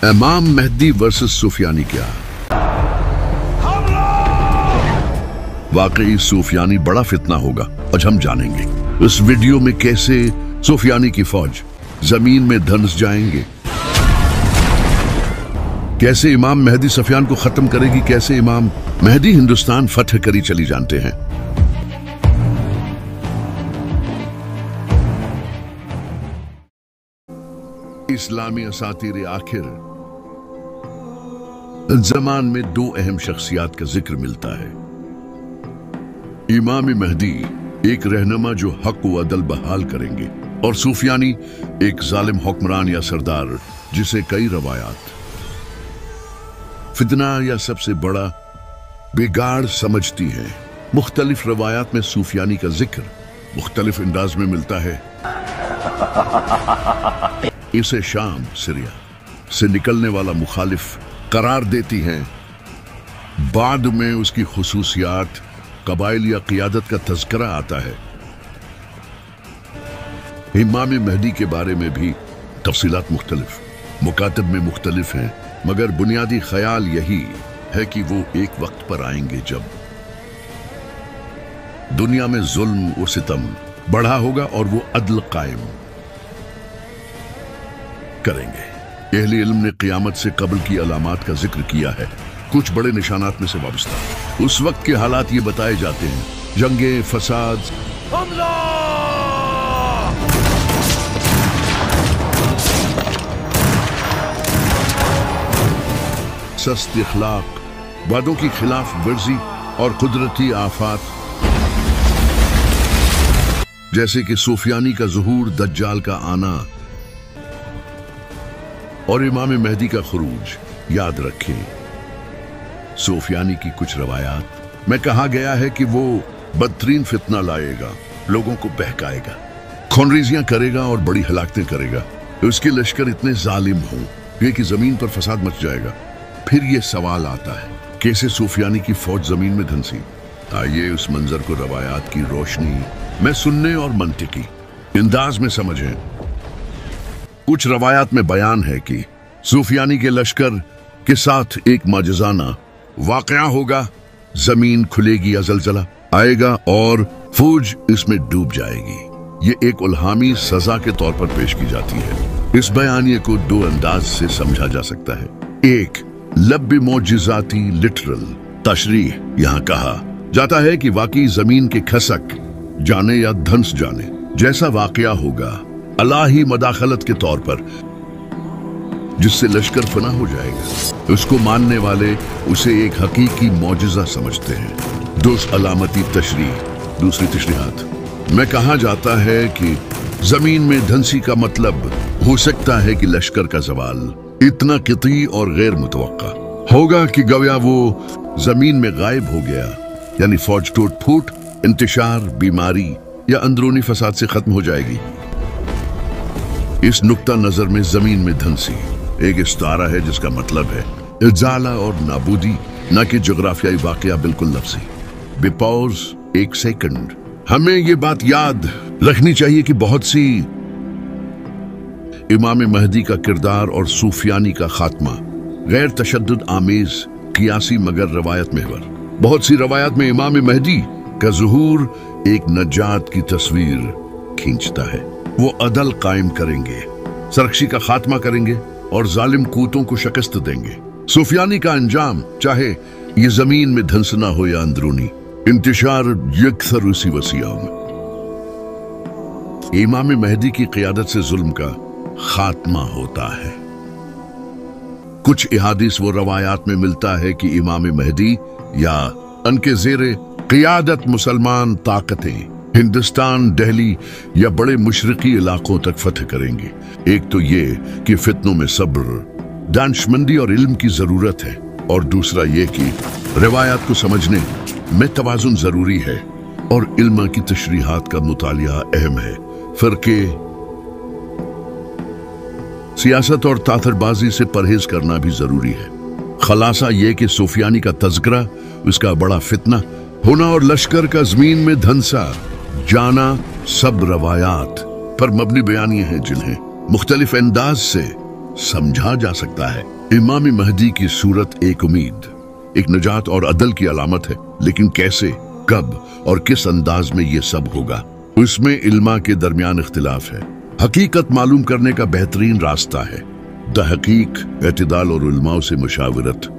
इमाम मेहदी वर्सेस सूफियानी क्या? वाकई सूफियानी बड़ा फितना होगा, आज हम जानेंगे इस वीडियो में कैसे सूफियानी की फौज जमीन में धंस जाएंगे, कैसे इमाम मेहदी सफियान को खत्म करेगी, कैसे इमाम मेहदी हिंदुस्तान फतह करी चली जानते हैं। इस्लामी असातीर आखिर ज़मान में दो अहम शख्सियात का जिक्र मिलता है। इमाम मेहदी एक रहनुमा जो हक व अदल बहाल करेंगे, और सूफियानी एक जालिम हुक्मरान या सरदार जिसे कई रवायात फितना या सबसे बड़ा बिगाड़ समझती है। मुख्तलिफ रवायात में सूफियानी का जिक्र मुख्तलिफ अंदाज में मिलता है। इसे शाम सीरिया से निकलने वाला मुखालिफ करार देती हैं। बाद में उसकी खुसूसियात, कबाइल या क़ियादत का तज़किरा आता है। इमाम मेहदी के बारे में भी तफसीलात मुख्तलिफ मुकातब में मुख्तलिफ हैं, मगर बुनियादी ख्याल यही है कि वो एक वक्त पर आएंगे जब दुनिया में जुल्म और सितम बढ़ा होगा और वो अदल कायम करेंगे। अहले इल्म ने क़ियामत से कबल की अलामात का जिक्र किया है। कुछ बड़े निशानात में से वाबस्ता उस वक्त के हालात ये बताए जाते हैं: जंगे, फसाद, हमला, सस्त इखलाक, वादों की खिलाफ वर्जी और कुदरती आफात जैसे कि सूफियानी का ज़ुहूर, दज्जाल का आना और इमाम मेहदी का खुरूज। याद रखें, सूफियानी की कुछ रवायात में कहा गया है कि वो बदतरीन फितना लाएगा, लोगों को बहकाएगा, खूनरेज़ियां करेगा और बड़ी हलाकतें करेगा। उसके लश्कर इतने जालिम हों कि जमीन पर फसाद मच जाएगा। फिर ये सवाल आता है, कैसे सूफियानी की फौज जमीन में धंसी? आइए उस मंजर को रवायात की रोशनी में सुनने और मंतिकी अंदाज में समझें। कुछ रवायात में बयान है कि सूफियानी के लश्कर के साथ एक माजिज़ाना वाक़या होगा, जमीन खुलेगी या ज़लज़ला आएगा और फौज इसमें डूब जाएगी। ये एक उल्हामी सजा के तौर पर पेश की जाती है। इस बयानिए को दो अंदाज से समझा जा सकता है। एक, लब्बी मोजिज़ाती लिटरल तशरीह। यहाँ कहा जाता है कि वाकई जमीन के खसक जाने या धंस जाने जैसा वाक़या होगा, अलाही मदाखलत के तौर पर, जिससे लश्कर फना हो जाएगा। उसको मानने वाले उसे एक हकीकी मौजिज़ा समझते हैं। दोस्त अलामती तशरीह, दूसरी तशरीहात में कहा जाता है कि जमीन में धंसी का मतलब हो सकता है कि लश्कर का जवाल इतना किती और गैर मुतवक्का होगा कि गया वो जमीन में गायब हो गया, यानी फौज टूट फूट, इंतशार, बीमारी या अंदरूनी फसाद से खत्म हो जाएगी। इस नुक्ता नजर में जमीन में धंसी एक इस्तारा है जिसका मतलब है इजाला और नाबूदी, न कि जोग्राफियाई वाकया बिल्कुल लफ्ज़ी। बिपॉज एक सेकंड, हमें ये बात याद रखनी चाहिए कि बहुत सी इमाम मेहदी का किरदार और सूफियानी का खात्मा गैर तशद्दुद आमेज कियासी मगर रवायत महवर। बहुत सी रवायत में इमाम मेहदी का ज़ुहूर एक नजात की तस्वीर खींचता है। वो अदल कायम करेंगे, सरकशी का खात्मा करेंगे और जालिम कूतों को शिकस्त देंगे। सूफियानी का अंजाम, चाहे ये जमीन में धंसना हो या अंदरूनी इंतशार, यकसर उसी वसीया में इमाम मेहदी की क़ियादत से जुल्म का खात्मा होता है। कुछ इहादीस वो रवायात में मिलता है कि इमाम मेहदी या उनके ज़ेरे क़ियादत मुसलमान ताकतें हिंदुस्तान, दिल्ली या बड़े मुशरिकी इलाकों तक फतह करेंगे। एक तो ये कि फितनों में सब्र, दानिशमंदी और इल्म की जरूरत है, और दूसरा ये कि रिवायात को समझने में तवाज़ुन जरूरी है और इल्म की तशरीहात का मुतालिया अहम है। फ़िरके, सियासत और ताथरबाजी से परहेज करना भी जरूरी है। खलासा ये कि सूफियानी का तज़किरा, उसका बड़ा फितना होना और लश्कर का ज़मीन में धंसा जाना सब रवायात पर मबनी बयानियां हैं जिन्हें मुख्तलिफ अंदाज से समझा जा सकता है। इमाम महदी की सूरत एक उम्मीद, एक निजात और अदल की अलामत है, लेकिन कैसे, कब और किस अंदाज में ये सब होगा, इसमें इल्मा के दरमियान इख्तिलाफ है। हकीकत मालूम करने का बेहतरीन रास्ता है तहकीक, एतदाल और उलमाओं से मुशावरत।